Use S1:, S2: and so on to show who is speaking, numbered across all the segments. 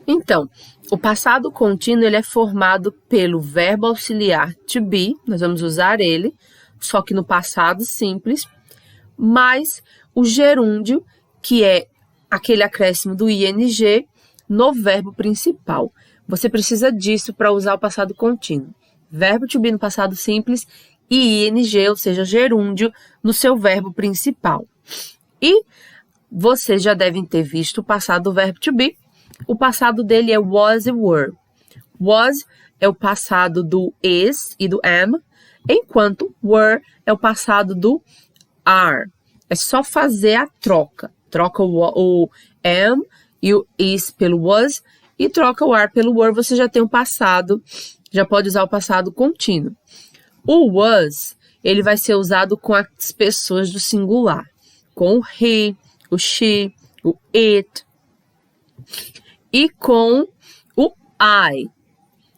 S1: Então, o passado contínuo ele é formado pelo verbo auxiliar to be, nós vamos usar ele, só que no passado simples, mais o gerúndio, que é aquele acréscimo do ing no verbo principal. Você precisa disso para usar o passado contínuo. Verbo to be no passado simples e ing, ou seja, gerúndio, no seu verbo principal. E vocês já devem ter visto o passado do verbo to be. O passado dele é was e were. Was é o passado do is e do am, enquanto were é o passado do are. É só fazer a troca. Troca o am e o is pelo was e troca o are pelo were, você já tem o passado, já pode usar o passado contínuo. O was, ele vai ser usado com as pessoas do singular, com o he, o she, o it e com o I.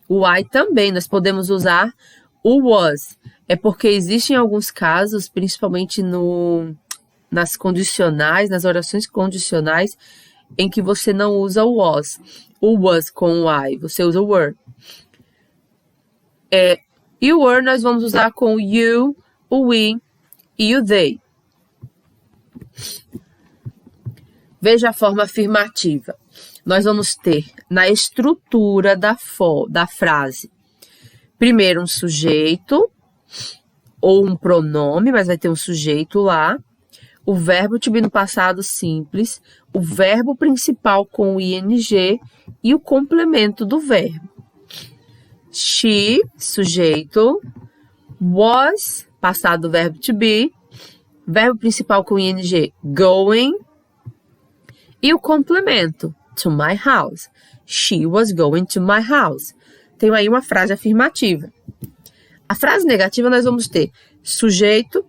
S1: O I também, nós podemos usar o was. É porque existem alguns casos, principalmente nas condicionais, nas orações condicionais, em que você não usa o was com o I, você usa o were. E o were nós vamos usar com o you, o we e o they. Veja a forma afirmativa. Nós vamos ter na estrutura da frase, primeiro um sujeito ou um pronome, mas vai ter um sujeito lá, o verbo to be no passado simples, o verbo principal com o ing e o complemento do verbo. She, sujeito, was, passado do verbo to be, verbo principal com ing, going, e o complemento, to my house. She was going to my house. Tem aí uma frase afirmativa. A frase negativa nós vamos ter sujeito,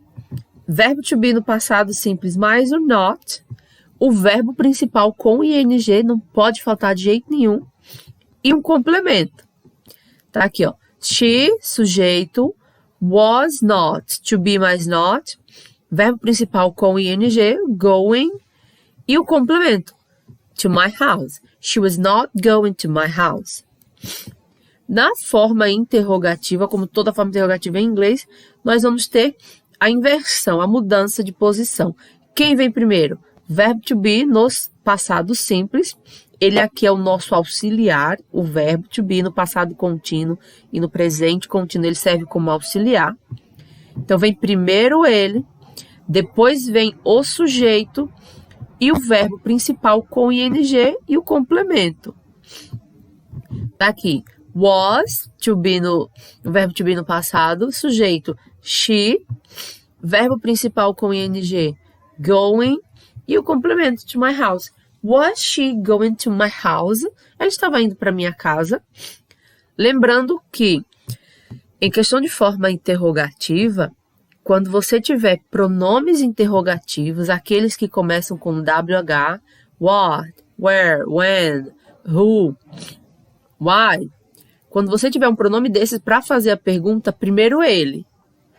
S1: verbo to be no passado simples mais o not, o verbo principal com ing, não pode faltar de jeito nenhum, e um complemento. Tá aqui, ó. She, sujeito, was not, to be mais not, verbo principal com ing, going, e o complemento, to my house. She was not going to my house. Na forma interrogativa, como toda forma interrogativa em inglês, nós vamos ter a inversão, a mudança de posição. Quem vem primeiro? Verbo to be nos passados simples. Ele aqui é o nosso auxiliar, o verbo to be no passado contínuo e no presente contínuo ele serve como auxiliar. Então vem primeiro ele, depois vem o sujeito e o verbo principal com ing e o complemento. Tá aqui, was, to be o verbo to be no passado, sujeito, she, verbo principal com ing, going, e o complemento, to my house. Was she going to my house? Ela estava indo para minha casa. Lembrando que, em questão de forma interrogativa, quando você tiver pronomes interrogativos, aqueles que começam com WH, what, where, when, who, why, quando você tiver um pronome desses para fazer a pergunta, primeiro ele,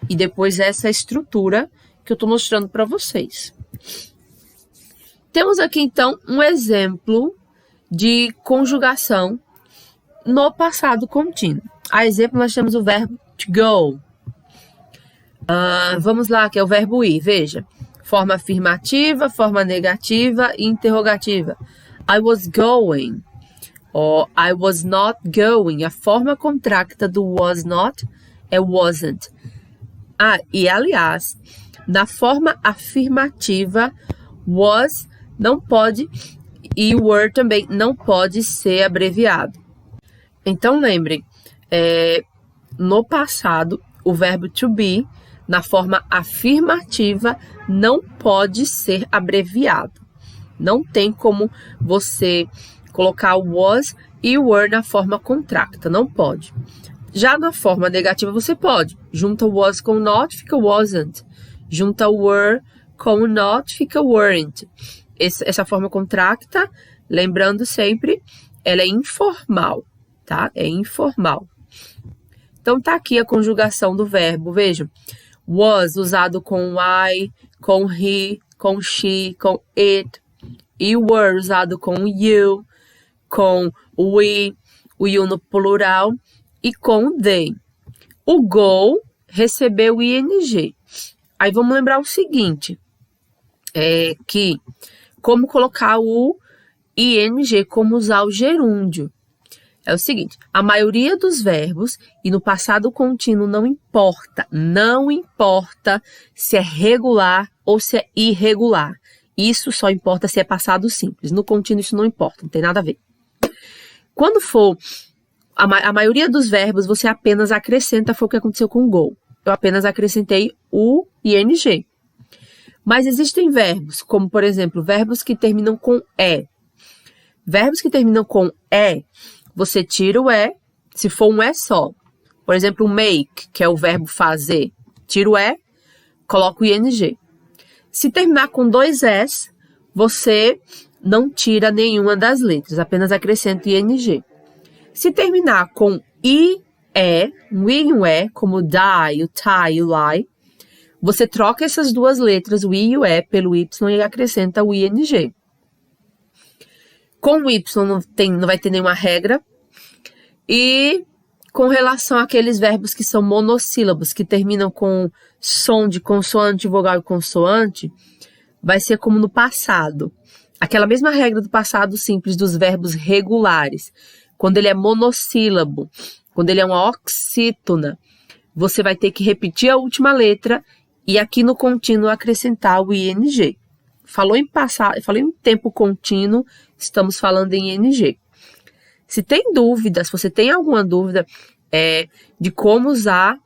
S1: e depois essa estrutura que eu estou mostrando para vocês. Temos aqui, então, um exemplo de conjugação no passado contínuo. A exemplo, nós temos o verbo to go. Vamos lá, que é o verbo ir, veja. Forma afirmativa, forma negativa e interrogativa. I was going, or I was not going. A forma contracta do was not é wasn't. E aliás, na forma afirmativa, was não pode e were também não pode ser abreviado. Então, lembrem, no passado, o verbo to be, na forma afirmativa, não pode ser abreviado. Não tem como você colocar was e were na forma contracta, não pode. Já na forma negativa você pode. Junta was com not, fica wasn't. Junta were com not, fica weren't. Essa forma contracta, lembrando sempre, ela é informal, tá? É informal. Então, tá aqui a conjugação do verbo, vejam. Was usado com I, com he, com she, com it. E were usado com you, com o we, o you no plural e com o they. O go recebeu o ing. Aí vamos lembrar o seguinte, que como colocar o ing, como usar o gerúndio. É o seguinte, a maioria dos verbos, e no passado contínuo não importa se é regular ou se é irregular. Isso só importa se é passado simples. No contínuo isso não importa, não tem nada a ver. Quando for a maioria dos verbos, você apenas acrescenta, foi o que aconteceu com o go. Eu apenas acrescentei o ing. Mas existem verbos, como por exemplo, verbos que terminam com e. Verbos que terminam com e, você tira o e, se for um e só. Por exemplo, make, que é o verbo fazer. Tira o e, coloca o ing. Se terminar com dois es, você não tira nenhuma das letras, apenas acrescenta o ing. Se terminar com i, um i e um e, como die, o tie, o lie, você troca essas duas letras, o i e o e, pelo y e acrescenta o ing. Com o y não vai ter nenhuma regra. E com relação àqueles verbos que são monossílabos, que terminam com som de consoante, vogal e consoante, vai ser como no passado. Aquela mesma regra do passado simples dos verbos regulares. Quando ele é monossílabo, quando ele é uma oxítona, você vai ter que repetir a última letra e aqui no contínuo acrescentar o ing. Falou em passado, falou em tempo contínuo, estamos falando em ing. Se tem dúvida, se você tem alguma dúvida de como usar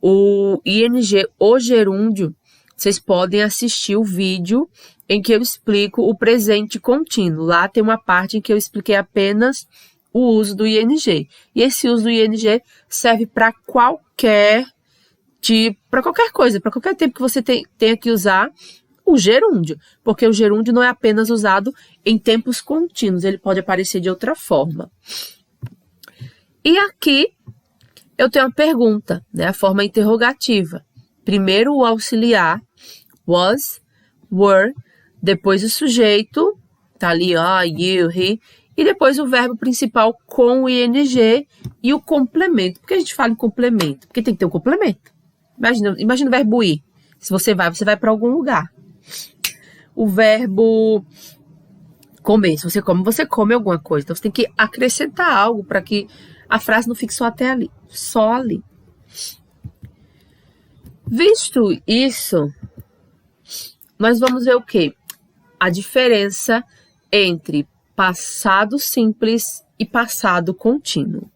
S1: o ing, o gerúndio, vocês podem assistir o vídeo em que eu explico o presente contínuo. Lá tem uma parte em que eu expliquei apenas o uso do ing. E esse uso do ing serve para qualquer coisa, para qualquer tempo que você tenha que usar o gerúndio, porque o gerúndio não é apenas usado em tempos contínuos, ele pode aparecer de outra forma. E aqui eu tenho uma pergunta, né? A forma interrogativa. Primeiro o auxiliar, was, were, depois o sujeito, tá ali, you, he, e depois o verbo principal com o ing e o complemento. Por que a gente fala em complemento? Porque tem que ter um complemento. Imagina o verbo ir. Se você vai para algum lugar. O verbo comer, se você come alguma coisa. Então, você tem que acrescentar algo para que a frase não fique só até ali. Só ali. Visto isso, nós vamos ver o quê? A diferença entre passado simples e passado contínuo.